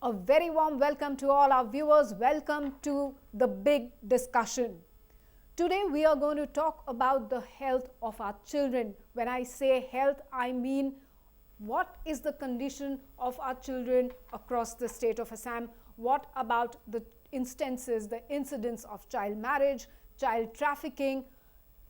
A very warm welcome to all our viewers. Welcome to the big discussion. Today we are going to talk about the health of our children. When I say health, I mean what is the condition of our children across the state of Assam? What about the instances, the incidents of child marriage, child trafficking,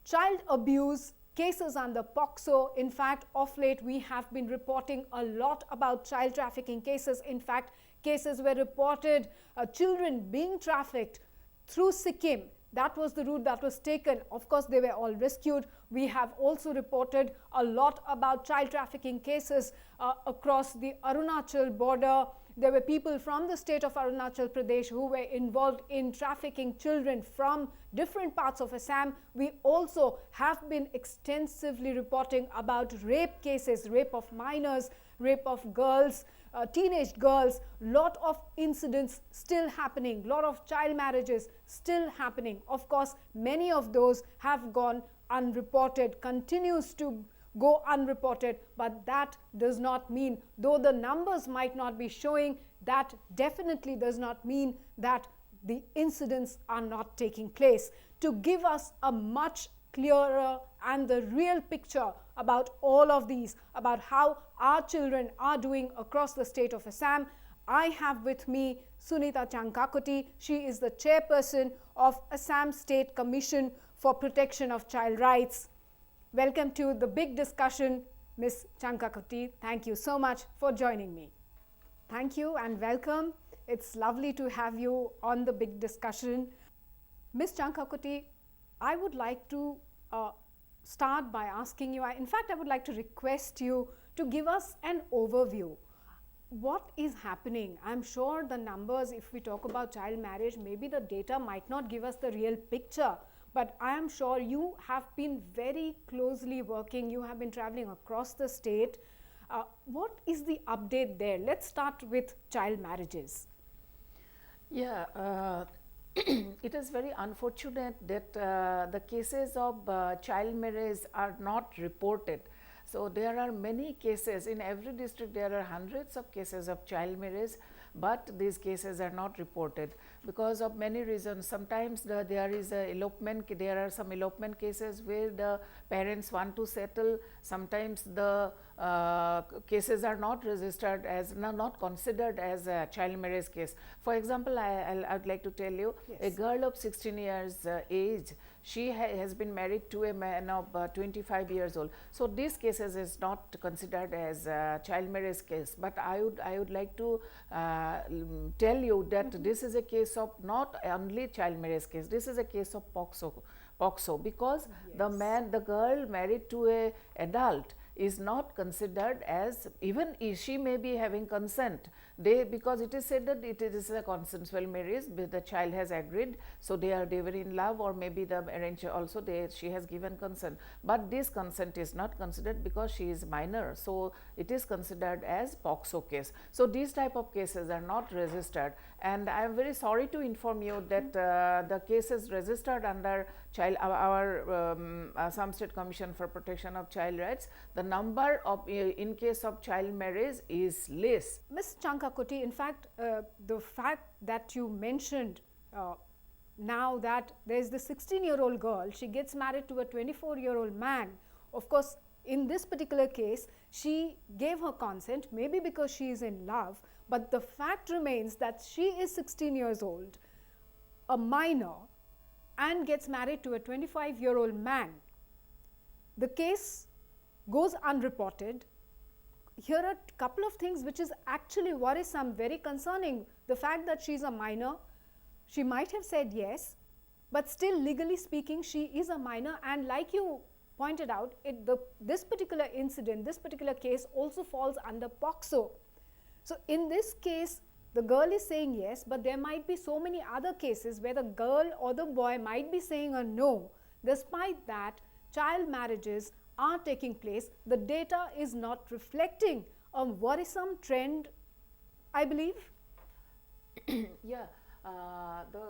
child abuse, cases under POCSO. In fact, of late we have been reporting a lot about child trafficking cases. In fact, cases were reported, children being trafficked through Sikkim. That was the route that was taken. Of course, they were all rescued. We have also reported a lot about child trafficking cases across the Arunachal border. There were people from the state of Arunachal Pradesh who were involved in trafficking children from different parts of Assam. We also have been extensively reporting about rape cases, rape of minors, rape of girls, teenage girls, lot of incidents still happening, lot of child marriages still happening. Of course, many of those have gone unreported, continues to go unreported, but that does not mean, though the numbers might not be showing, that definitely does not mean that the incidents are not taking place. To give us a much clearer and the real picture about all of these, about how our children are doing across the state of Assam, I have with me Sunita Changkakoti. She is the chairperson of Assam State Commission for Protection of Child Rights. Welcome to the big discussion, Ms. Changkakoti. Thank you so much for joining me. Thank you and welcome. It's lovely to have you on the big discussion. Ms. Changkakoti, I would like to start by asking you, in fact, I would like to request you to give us an overview. What is happening? I'm sure the numbers, if we talk about child marriage, maybe the data might not give us the real picture, but I am sure you have been very closely working, you have been traveling across the state. What is the update there? Let's start with child marriages. Yeah, it is very unfortunate that the cases of child marriage are not reported. So there are many cases in every district. There are hundreds of cases of child marriage, but these cases are not reported because of many reasons. Sometimes there is a elopement. There are some elopement cases where the parents want to settle. Sometimes the cases are not registered as not considered as a child marriage case. For example, I would like to tell you, yes, a girl of 16 years age, she has been married to a man of 25 years old. So these cases is not considered as a child marriage case. But I would like to tell you that this is a case of not only child marriage case. This is a case of POCSO because yes, the girl married to a adult is not considered as, even if she may be having consent, because it is said that it is a consensual marriage, the child has agreed, so they were in love, or maybe the arranger also she has given consent, but this consent is not considered because she is minor, so it is considered as POCSO case. So these type of cases are not registered, and I am very sorry to inform you that the cases registered under our Assam State Commission for Protection of Child Rights, the number of in case of child marriage is less. Ms. Changkakoti, in fact, the fact that you mentioned now that there is the 16-year-old girl, she gets married to a 24-year-old man. Of course, in this particular case, she gave her consent, maybe because she is in love, but the fact remains that she is 16 years old, a minor, and gets married to a 25-year-old man. The case goes unreported. Here are a couple of things which is actually worrisome, very concerning. The fact that she is a minor, she might have said yes, but still legally speaking she is a minor, and like you pointed out, this particular incident, this particular case also falls under POCSO. So in this case, the girl is saying yes, but there might be so many other cases where the girl or the boy might be saying a no. Despite that, child marriages are taking place. The data is not reflecting a worrisome trend, I believe. Yeah, the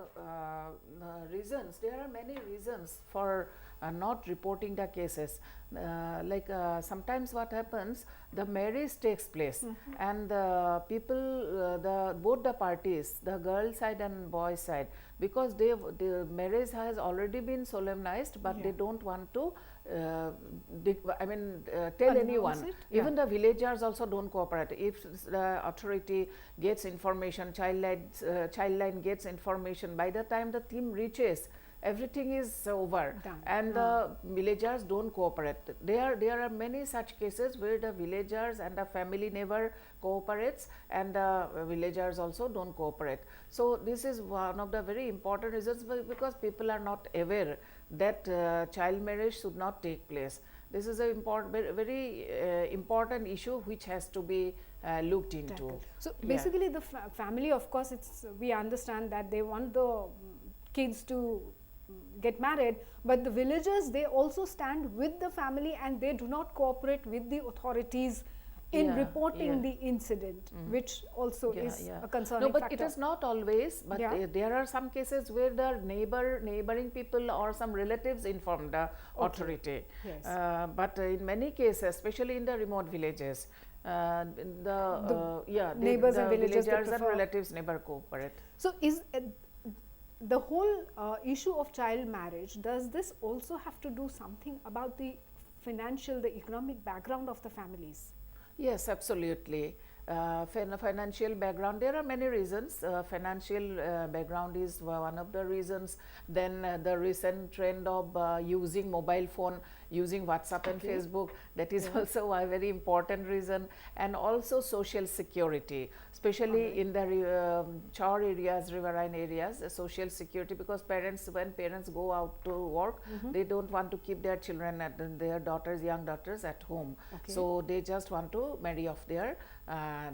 reasons, there are many reasons for not reporting the cases. Sometimes what happens, the marriage takes place and the people, both the parties, the girl side and boy side, because the marriage has already been solemnized, but they don't want to tell anyone. Even the villagers also don't cooperate. If the authority gets information, childline gets information, by the time the team reaches, everything is over. Done. And the villagers don't cooperate. There are many such cases where the villagers and the family never cooperates, and the villagers also don't cooperate. So this is one of the very important reasons, because people are not aware that child marriage should not take place. This is a very important issue which has to be looked into. So basically the family, of course, we understand that they want the kids to get married, but the villagers, they also stand with the family and they do not cooperate with the authorities in reporting the incident, which also is a concerning but factor. it is not always, but there are some cases where the neighboring people or some relatives inform the authority. Yes. But in many cases, especially in the remote villages, neighbors and villagers and relatives never cooperate. So is the whole issue of child marriage, does this also have to do something about the economic background of the families? Yes, absolutely. Financial background, there are many reasons. Financial background is one of the reasons. Then the recent trend of using mobile phone, using WhatsApp and Facebook, that is also a very important reason. And also social security, especially in the char areas, riverine areas, social security, because when parents go out to work, they don't want to keep their children, their daughters, young daughters at home. So they just want to marry off their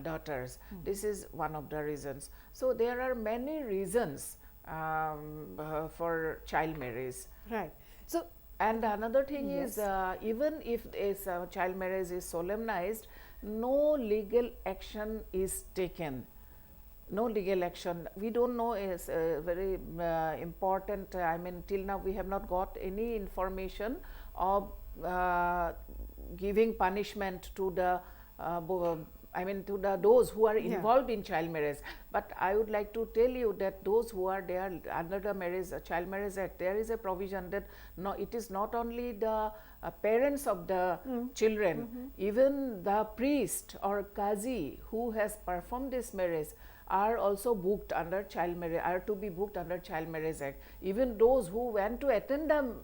daughters. This is one of the reasons. So there are many reasons for child marriage. Right. So and another thing is, even if child marriage is solemnized, no legal action is taken. No legal action. We don't know, is very important. Till now we have not got any information of giving punishment to the those who are involved in child marriage. But I would like to tell you that those who are there under the Child Marriage Act, there is a provision that it is not only the parents of the children, even the priest or qazi who has performed this marriage are also booked under to be booked under Child Marriage Act. Even those who went to attend the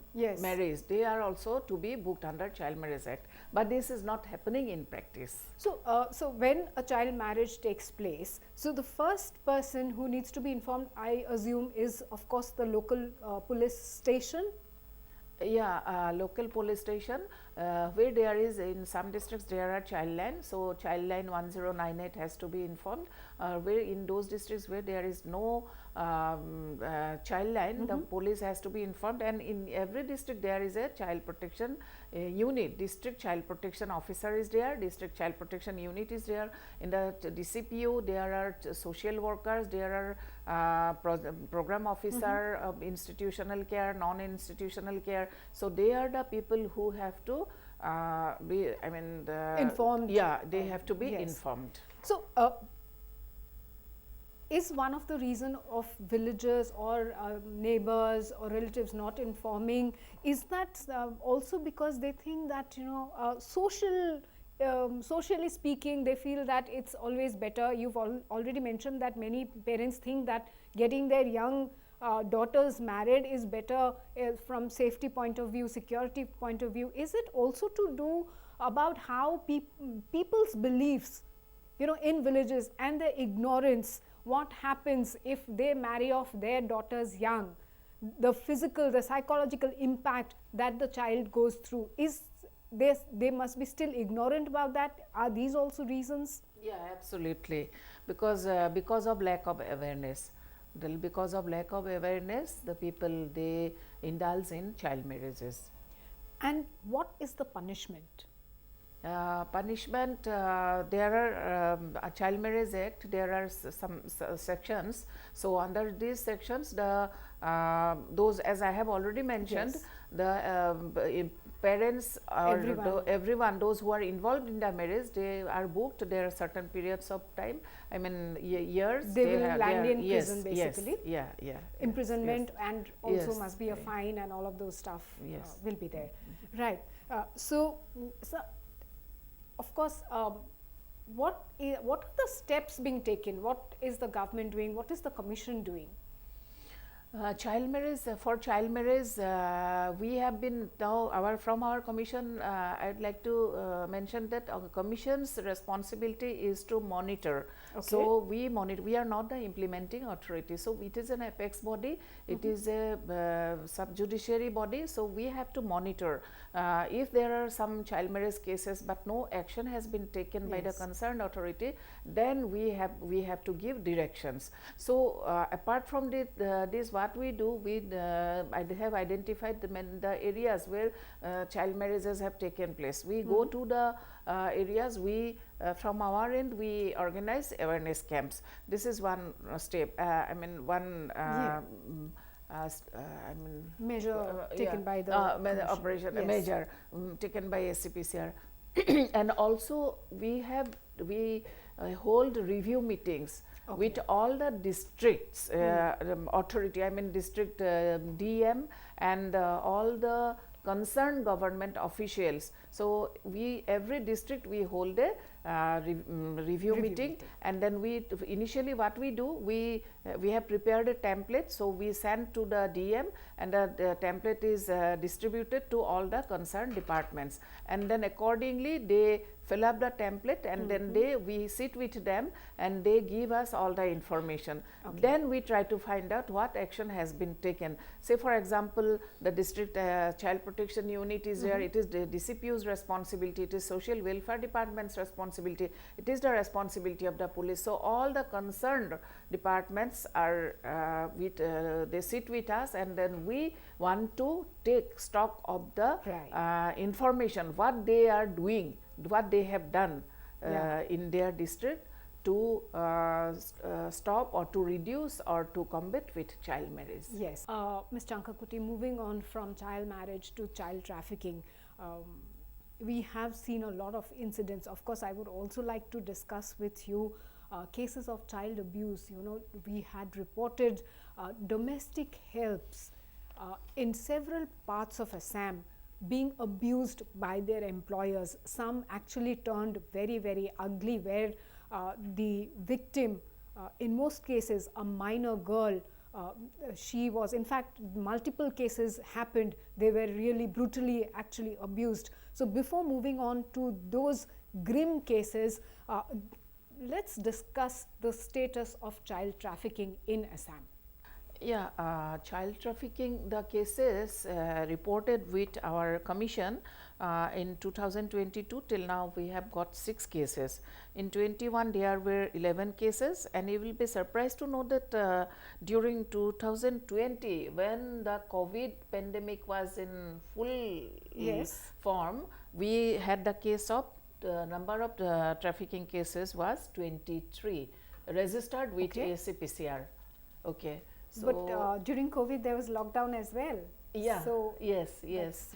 marriage, they are also to be booked under Child Marriage Act. But this is not happening in practice. So, so when a child marriage takes place, so the first person who needs to be informed, I assume, is of course the local police station. Local police station, where there is, in some districts there are child line, so child line 1098 has to be informed. Where in those districts where there is no child line, the police has to be informed. And in every district there is a child protection unit. District child protection officer is there, district child protection unit is there. In the DCPU there are social workers, there are program officer of institutional care, non-institutional care. So they are the people who have to be informed. They have to be informed. So is one of the reason of villagers or neighbors or relatives not informing, is that also because they think that socially speaking, they feel that it's always better. You've already mentioned that many parents think that getting their young daughters married is better from safety point of view, security point of view. Is it also to do about how people's beliefs, in villages, and their ignorance, what happens if they marry off their daughters young, the physical, the psychological impact that the child goes through, is they must be still ignorant about that? Are these also reasons? Yeah, absolutely, because of lack of awareness. Because of lack of awareness, the people, they indulge in child marriages. And what is the punishment? Punishment, there are a Child Marriage Act, there are some sections. So under these sections, the those, as I have already mentioned, Yes. the parents or Everyone. everyone, those who are involved in the marriage, they are booked. There are certain periods of time, I mean years. They will have, land in yes, prison basically. Yes, yeah, Imprisonment, and also Yes. must be a fine, and all of those stuff Yes. will be there. Right. So, of course, what are the steps being taken? What is the government doing? What is the commission doing? Child marriage, for child marriage, we have been now from our commission. I'd like to mention that our commission's responsibility is to monitor. Okay. So we monitor. We are not the implementing authority. So it is an apex body. It is a subjudiciary body. So we have to monitor. If there are some child marriage cases, but no action has been taken by the Yes. concerned authority, then we have to give directions. So apart from this, what we do, I have identified the areas where child marriages have taken place. We go to the areas. We from our end, we organize awareness camps. This is one step. I mean, one. I mean, Measure taken by the operation, Yes. measure taken by SCPCR. And also we hold review meetings with all the districts authority, I mean district DM, and all the concerned government officials. So every district we hold a review meeting, and then initially what we do, we have prepared a template. So we send to the DM, and the template is distributed to all the concerned departments, and then accordingly they fill up the template, and then we sit with them and they give us all the information. Then we try to find out what action has been taken. Say for example, the district child protection unit is there. It is the DCPU's responsibility, it is social welfare department's responsibility, it is the responsibility of the police. So all the concerned departments are they sit with us, and then we want to take stock of the information, what they are doing, what they have done in their district to stop or to reduce or to combat with child marriage. Yes. Ms. Changkakoti, moving on from child marriage to child trafficking, we have seen a lot of incidents. Of course, I would also like to discuss with you cases of child abuse. You know, we had reported domestic helps in several parts of Assam being abused by their employers. Some actually turned very, very ugly, where the victim, in most cases a minor girl, she was, in fact, multiple cases happened. They were really brutally actually abused. So before moving on to those grim cases, let's discuss the status of child trafficking in Assam. Yeah, child trafficking, the cases reported with our commission in 2022 till now, we have got 6 cases. In 21 there were 11 cases, and you will be surprised to know that during 2020, when the COVID pandemic was in full form, we had the case of number of trafficking cases was 23 registered with ACPCR. Okay. So but during COVID there was lockdown as well. Yeah. So yes.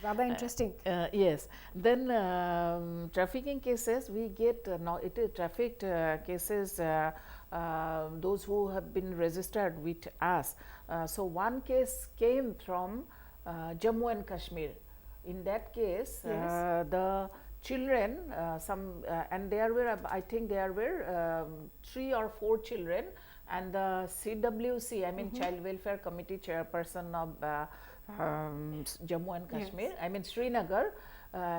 rather interesting. Yes. Then trafficking cases, we get now it is trafficked cases. Those who have been registered with us. So one case came from Jammu and Kashmir. In that case, the children, and there were, I think there were 3 or 4 children, and the CWC, I mean Child Welfare Committee Chairperson of Jammu and Kashmir, I mean Srinagar,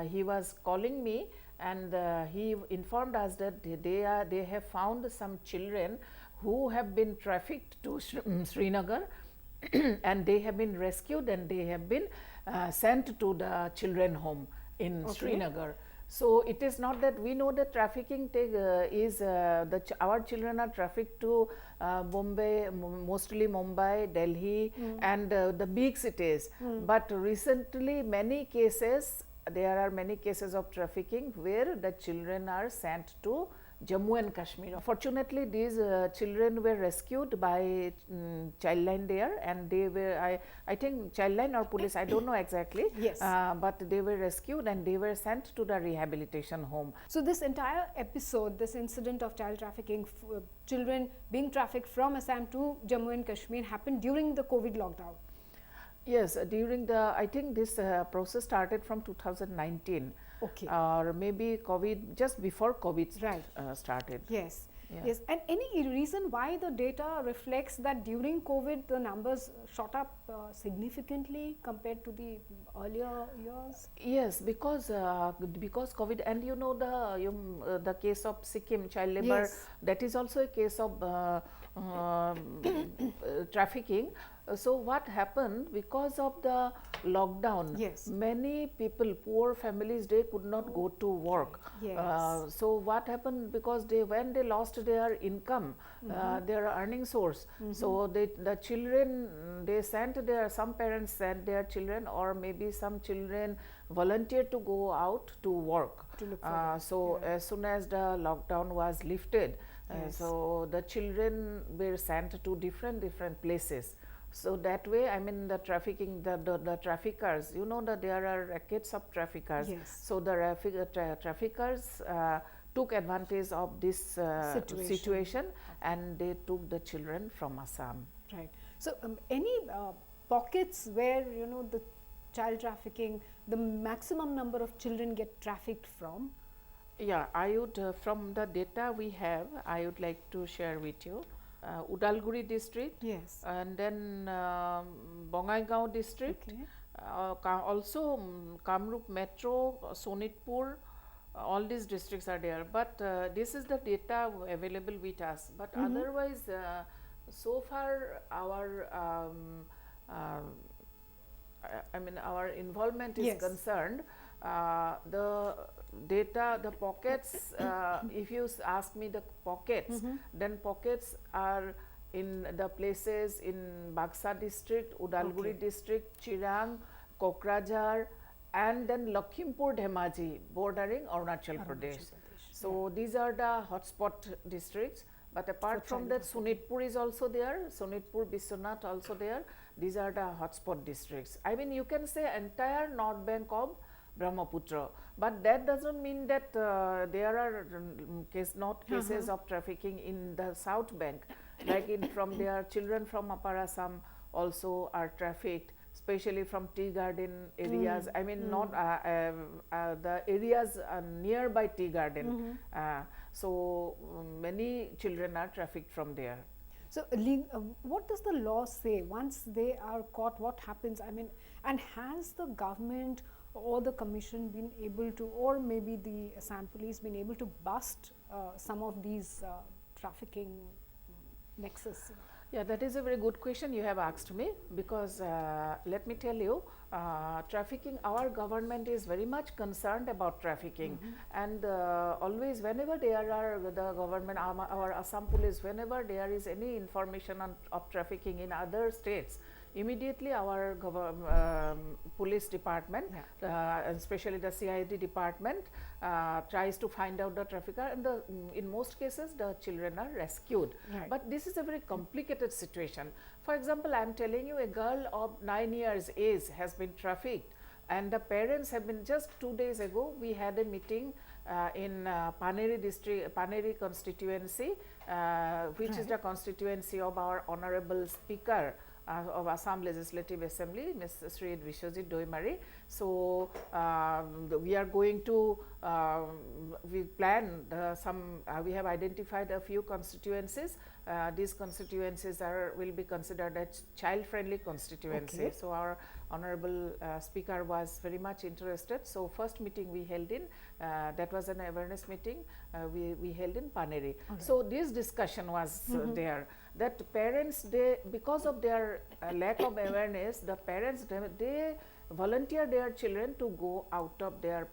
he was calling me, and he informed us that they have found some children who have been trafficked to Srinagar and they have been rescued, and they have been sent to the children home in Srinagar. So it is not that we know that trafficking is our children are trafficked to Bombay, mostly Mumbai, Delhi, and the big cities. But recently, many cases there are many cases of trafficking where the children are sent to Jammu and Kashmir. Fortunately, these children were rescued by Childline there, and they were, I think Childline or police, I don't know exactly, yes, but they were rescued and they were sent to the rehabilitation home. So this entire episode, this incident of child trafficking, children being trafficked from Assam to Jammu and Kashmir happened during the COVID lockdown. Yes, during the, I think this process started from 2019. Okay. Or maybe COVID, just before COVID right. Started. Yes. Yeah. Yes. And any reason why the data reflects that during COVID the numbers shot up significantly compared to the earlier years? Yes, because COVID, and you know the case of Sikkim child labor, yes. that is also a case of trafficking. So what happened, because of the lockdown, yes. many people, poor families, they could not go to work. Yes. So what happened, because when they lost their income, their earning source, so the children, they sent some parents sent their children, or maybe some children volunteered to go out to work. To look for so as soon as the lockdown was lifted, yes. so the children were sent to different places. So that way, I mean, the trafficking, the traffickers, you know that there are rackets of traffickers. Yes. So the traffickers took advantage of this situation, and they took the children from Assam. Right. So any pockets where, you know, the child trafficking, the maximum number of children get trafficked from? Yeah, I would, from the data we have, I would like to share with you. Udalguri district, yes, and then Bongaigaon district, okay. Also Kamrup Metro, Sonitpur, all these districts are there. But this is the data available with us. But otherwise, so far our I mean our involvement is yes. concerned. The data, the pockets, if you ask me the pockets, then pockets are in the places in Bagsa district, Udalguri okay. district, Chirang, Kokrajhar, and then Lakhimpur Dhemaji bordering Arunachal Pradesh. So these are the hotspot districts. But apart from that, Sonitpur is also there, Sonitpur, Biswanath also there. These are the hotspot districts. I mean, you can say entire north bank of Brahmaputra, but that doesn't mean that there are cases of trafficking in the south bank, like from their children from Upper Assam also are trafficked, especially from tea garden areas. I mean, not the areas nearby tea garden. So many children are trafficked from there. So what does the law say once they are caught? What happens? I mean, and has the government or the commission been able to, or maybe the Assam police been able to bust some of these trafficking nexus? Yeah, that is a very good question you have asked me, because let me tell you, trafficking, our government is very much concerned about trafficking, and always whenever there are the government, our Assam police, whenever there is any information of trafficking in other states, immediately our police department, especially the CID department, tries to find out the trafficker, and in most cases the children are rescued. Right. But this is a very complicated situation. For example, I am telling you, a girl of 9 years age has been trafficked, and the parents have been, just 2 days ago we had a meeting in Paneri district, Paneri constituency, which is the constituency of our Honorable Speaker of Assam Legislative Assembly, Ms. Sri Vishwajit Doimari. So we are going to, we plan we have identified a few constituencies. These constituencies will be considered as child-friendly constituency. Okay. So our Honorable Speaker was very much interested. So first meeting we held in, that was an awareness meeting, we held in Paneri. Okay. So this discussion was there, that parents, because of their lack of awareness, the parents, they volunteer their children to go out of their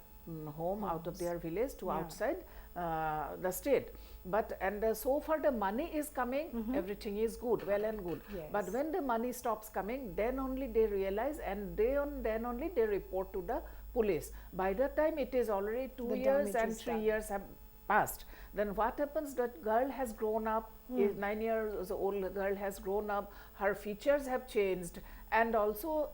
home, out of their village to outside the state. But so far the money is coming, everything is good, well and good. Yes. But when the money stops coming, then only they realize, and then only they report to the police. By the time it is already 2 years and 3 years have passed, then what happens, that girl has grown up, 9 years old girl has grown up, her features have changed, and also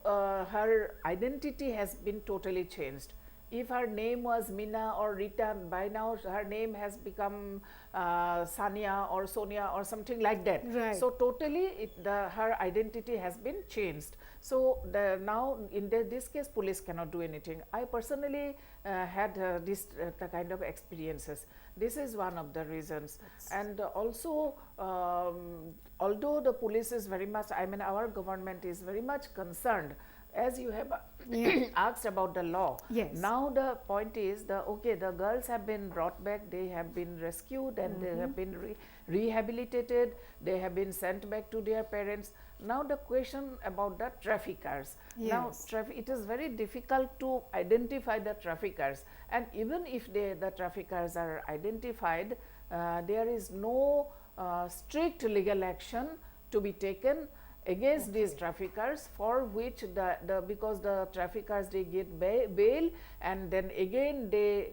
her identity has been totally changed. If her name was Meena or Rita, by now her name has become Sania or Sonia or something like that. Right. So totally her identity has been changed. So now in this case police cannot do anything. I personally had this kind of experiences. This is one of the reasons. And also although the police is very much, I mean our government is very much concerned, as you have asked about the law. Yes. Now the point is, the girls have been brought back, they have been rescued, and they have been rehabilitated, they have been sent back to their parents. Now the question about the traffickers. Yes. Now it is very difficult to identify the traffickers, and even if the traffickers are identified, there is no strict legal action to be taken against these traffickers, for which because the traffickers, they get bail, and then again they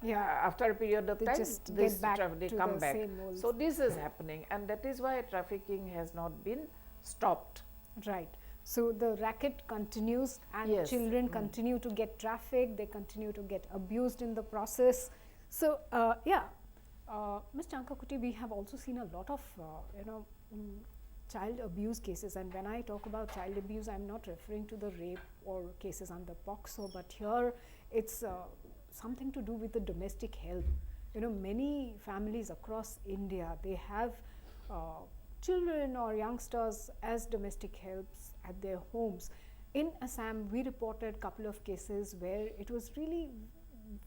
after a period of They time just get back they to come the back. same old. So this is happening, and that is why trafficking has not been stopped. Right. So the racket continues, and Yes. children continue to get trafficked, they continue to get abused in the process. So Ms. Changkakoti, we have also seen a lot of child abuse cases, and when I talk about child abuse, I am not referring to the rape or cases under POCSO, but here it's something to do with the domestic help. Many families across India, they have children or youngsters as domestic helps at their homes. In Assam, we reported a couple of cases where it was really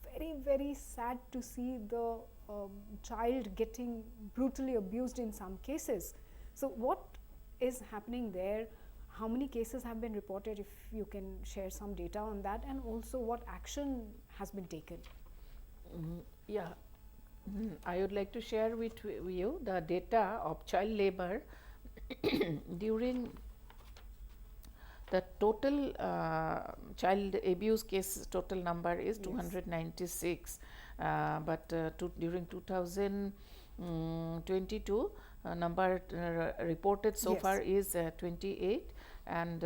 very, very sad to see the child getting brutally abused in some cases. So what is happening there? How many cases have been reported, if you can share some data on that, and also what action has been taken? I would like to share with you the data of child labor during the total child abuse case. Total number is 296, but during 2022 number reported so far is 28, and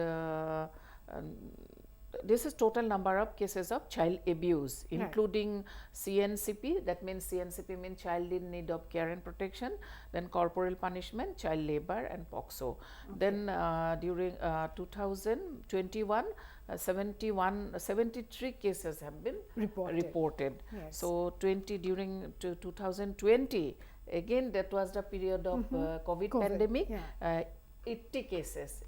this is total number of cases of child abuse, including CNCP, that means CNCP means child in need of care and protection, then corporal punishment, child labor, and POCSO. Then during 2021, 73 cases have been reported. Yes. So during 2020, again that was the period of COVID pandemic. 80 cases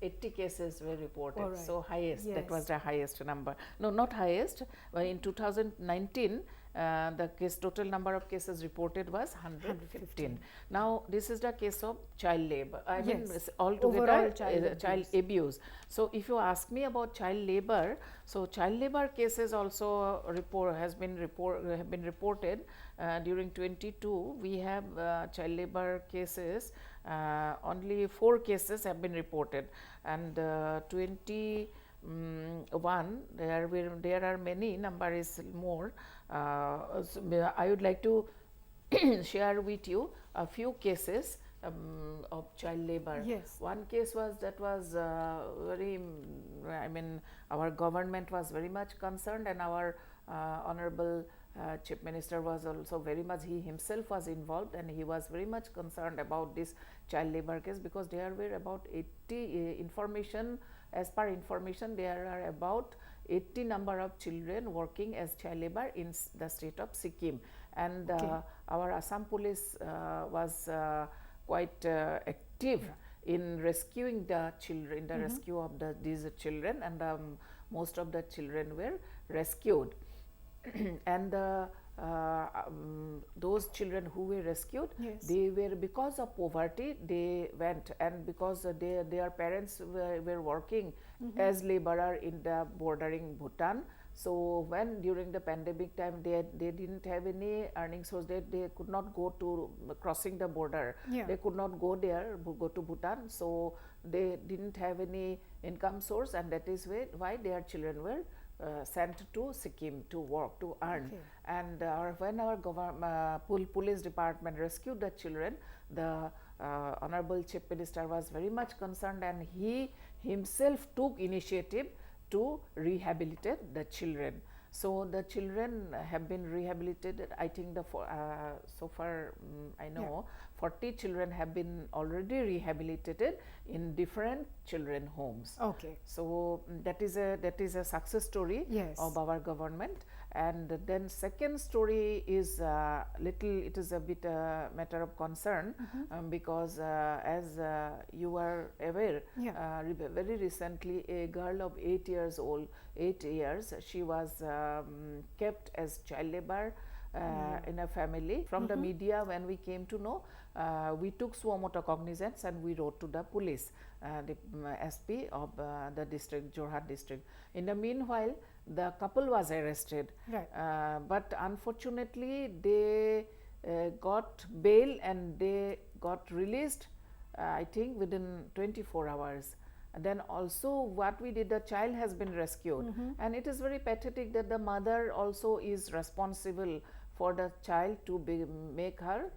were reported. So highest, that was the highest number. No, not highest. In 2019, the total number of cases reported was 115. Now this is the case of child labor. I mean altogether child abuse. So if you ask me about child labor, so child labor cases also have been reported during 22. We have child labor cases. Only 4 cases have been reported, and 21 there are many, number is more. So I would like to share with you a few cases of child labor. One case was very, I mean our government was very much concerned, and our honorable Chief Minister was also very much, he himself was involved, and he was very much concerned about this child labor case, because there were about 80 as per information there are about 80 number of children working as child labor in the state of Sikkim, and our Assam police was quite active in rescuing the children, the rescue of these children, and most of the children were rescued. And those children who were rescued, they were, because of poverty, they went, and because their parents were working as laborer in the bordering Bhutan, So when during the pandemic time they didn't have any earning source, they could not go to crossing the border. Yeah. They could not go there, go to Bhutan. So they didn't have any income source, and that is why their children were sent to Sikkim to work, to earn. Okay. And when our police department rescued the children, the Honorable Chief Minister was very much concerned, and he himself took initiative to rehabilitate the children. So the children have been rehabilitated. I think so far I know 40 children have been already rehabilitated in different children homes. Okay. So that is a success story Yes. of our government. And then second story is it is a bit matter of concern, because as you are aware, Yeah. very recently a girl of 8 years old, 8 years, she was kept as child labor in a family. From the media, when we came to know, we took suo motu cognizance and we wrote to the police, the SP of the district, Jorhat district. In the meanwhile, the couple was arrested, Right. but unfortunately they got bail and they got released, I think within 24 hours. And then also what we did, the child has been rescued, and it is very pathetic that the mother also is responsible for the child to make her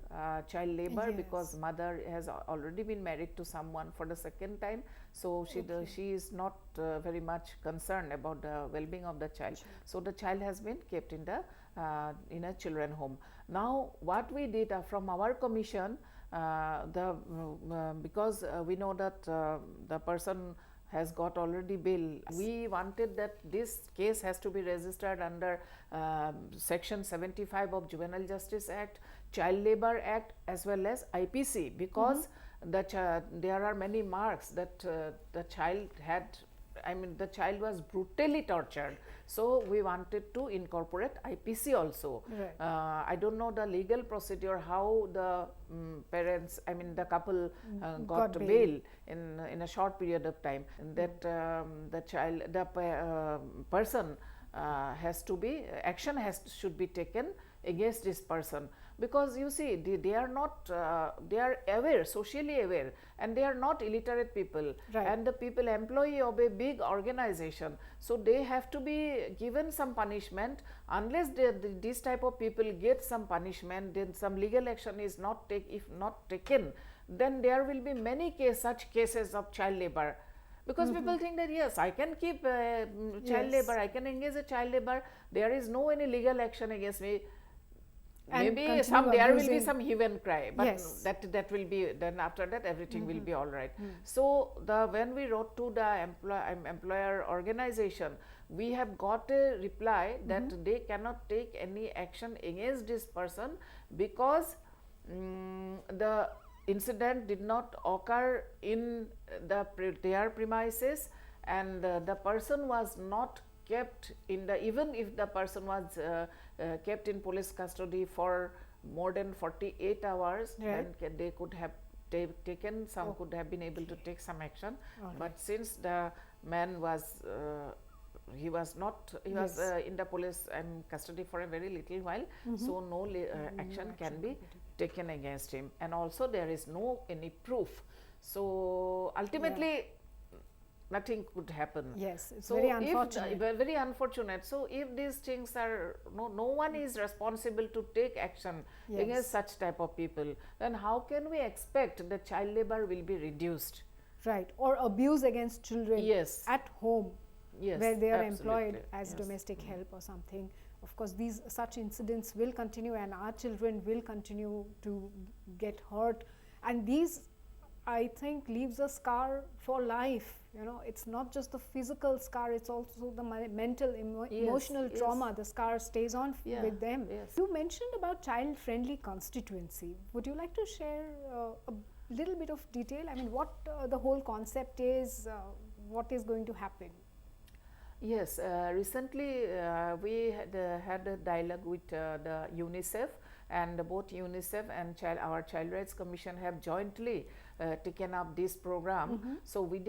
child labor, Yes. because mother has already been married to someone for the second time. So she is not very much concerned about the well-being of the child. So the child has been kept in a children home. Now what we did from our commission, because we know that the person has got already bail, we wanted that this case has to be registered under section 75 of Juvenile Justice Act, Child Labor Act, as well as IPC, because there are many marks that the child had, the child was brutally tortured. So we wanted to incorporate IPC also. Right. I don't know the legal procedure, how the parents, the couple got bail in a short period of time, and that the person has to be, should be taken against this person, because you see they are not they are aware, socially aware, and they are not illiterate people, Right. and the people employee of a big organization, so they have to be given some punishment. Unless this type of people get some punishment, then some legal action is not taken, then there will be many such cases of child labor. Because people think that yes, I can keep child Yes. labor, I can engage a child labor, there is no any legal action against me. And Maybe continue there will be abusing. some hue and cry, but Yes. that will be, then after that everything will be all right. So when we wrote to the employer organization, we have got a reply that they cannot take any action against this person, because the incident did not occur in their premises, and the person was not kept in even if the person was kept in police custody for more than 48 hours, Right. then they could have taken some, could have been able to take some action. All But since the man was he was Yes. in the police custody for a very little while, so no action can be taken against him, and also there is no any proof. So ultimately nothing could happen. Yes, it's So very if unfortunate. very unfortunate. So if these things are, no one is responsible to take action Yes. against such type of people, then how can we expect the child labor will be reduced? Right, or abuse against children Yes. at home, Yes, where they are absolutely. employed as Yes. domestic help or something. Of course, such incidents will continue, and our children will continue to get hurt, and these, I think, leaves a scar for life. It's not just the physical scar, it's also the mental, emotional yes. trauma. The scar stays on Yeah, with them. yes. You mentioned about child-friendly constituency. Would you like to share a little bit of detail? What the whole concept is, what is going to happen? Yes, recently we had a dialogue with the UNICEF, and both UNICEF and our Child Rights Commission have jointly taken up this program. So we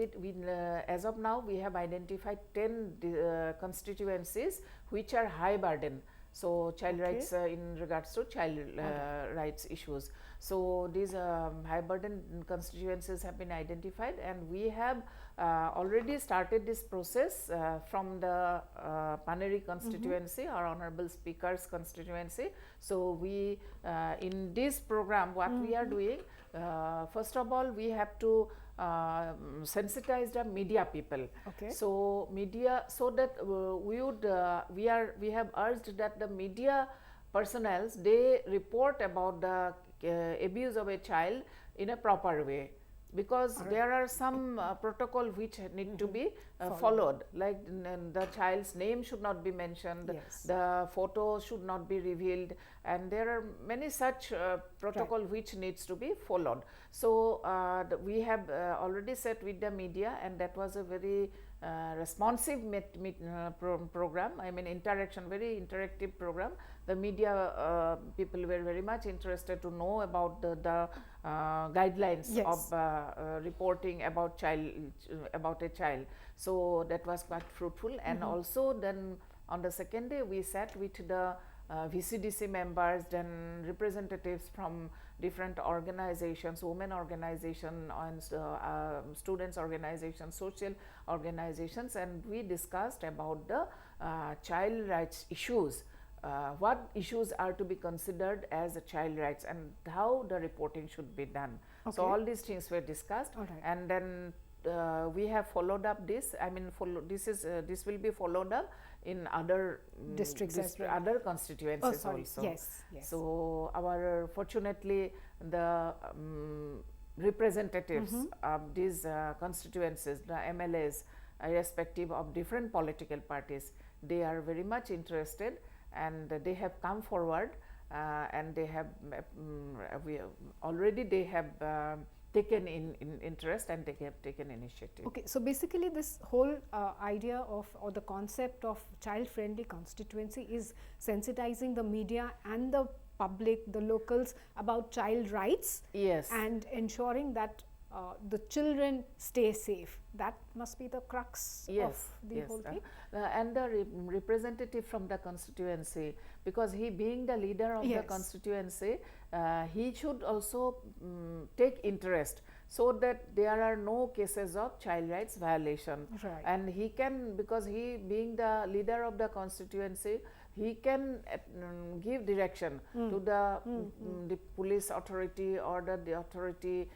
as of now we have identified 10 constituencies which are high burden. So child rights in regards to child rights issues. So these high burden constituencies have been identified, and we have already started this process from the Paneri constituency, our Honorable Speaker's constituency. So we in this program what we are doing, first of all we have to sensitize the media people. So media, so that we have urged that the media personnel, they report about the abuse of a child in a proper way, because there are some protocol which need to be followed, like the child's name should not be mentioned, the photo should not be revealed, and there are many such protocol which needs to be followed. So we have already set with the media, and that was a very responsive program, I mean interaction, very interactive program. The media people were very much interested to know about the guidelines of reporting about a child. So that was quite fruitful. And also then on the second day we sat with the VCDC members, then representatives from different organizations, women organization and students organizations, social organizations, and we discussed about the child rights issues. What issues are to be considered as a child rights and how the reporting should be done. So all these things were discussed, and then we have followed up this. I mean, this will be followed up in other districts, other constituencies also. So fortunately the representatives of these constituencies, the MLAs, irrespective of different political parties, they are very much interested, and they have come forward, and they have they have taken in interest, and they have taken initiative. So basically this whole idea of, or the concept of child friendly constituency is sensitizing the media and the public, the locals, about child rights, and ensuring that the children stay safe. That must be the crux of the whole thing. And the representative from the constituency, because he being the leader of the constituency, he should also take interest, so that there are no cases of child rights violation. And he can, because he being the leader of the constituency, he can give direction to the police authority or the authority,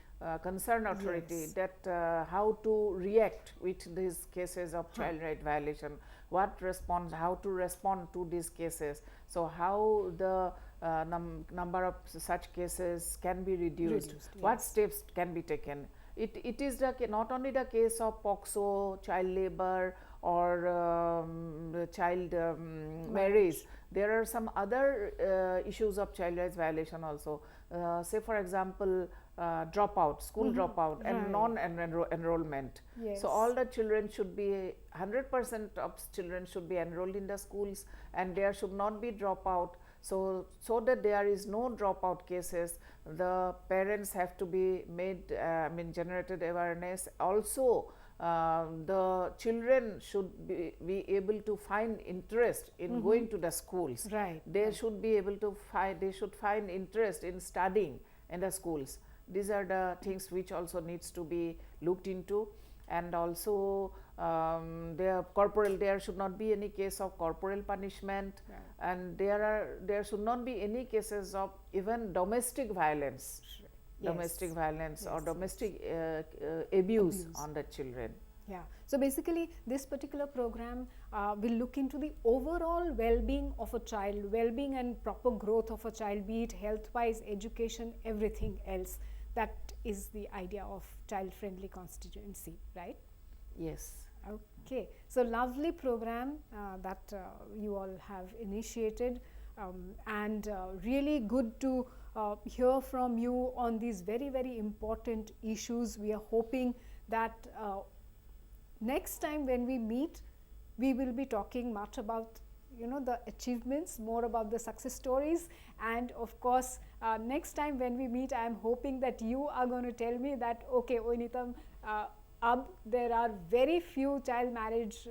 concerned authority, that how to react with these cases of child right violation, how to respond to these cases. So how the number of such cases can be reduced, what steps can be taken. It is not only the case of POCSO, child labor, or child marriage. There are some other issues of child rights violation also. Say for example, dropout, school dropout, and non-enrollment. So all the children should be, 100% of children should be enrolled in the schools, and there should not be dropout. So that there is no dropout cases, the parents have to be made, generated awareness. Also, the children should be able to find interest in going to the schools. They should be able to find interest in studying in the schools. These are the things which also needs to be looked into. And also there should not be any case of corporal punishment, and there should not be any cases of even domestic violence, or domestic abuse on the children. So basically this particular program will look into the overall well-being of a child, well-being and proper growth of a child, be it health-wise, education, everything else. That is the idea of child-friendly constituency, right? Yes. Okay. So lovely program that you all have initiated, and really good to hear from you on these very, very important issues. We are hoping that next time when we meet, we will be talking much about the achievements, more about the success stories. And of course, next time when we meet, I am hoping that you are going to tell me that, okay, Oineetom, there are very few child marriage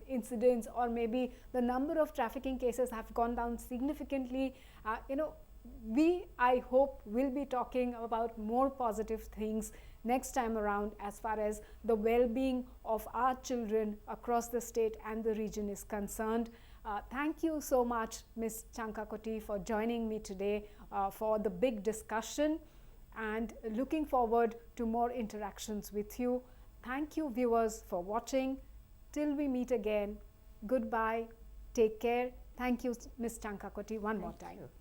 incidents, or maybe the number of trafficking cases have gone down significantly. I hope, will be talking about more positive things next time around as far as the well-being of our children across the state and the region is concerned. Thank you so much, Ms. Changkakoti, for joining me today for the big discussion, and looking forward to more interactions with you. Thank you, viewers, for watching. Till we meet again, goodbye, take care. Thank you, Ms. Changkakoti, one more time. Thank you.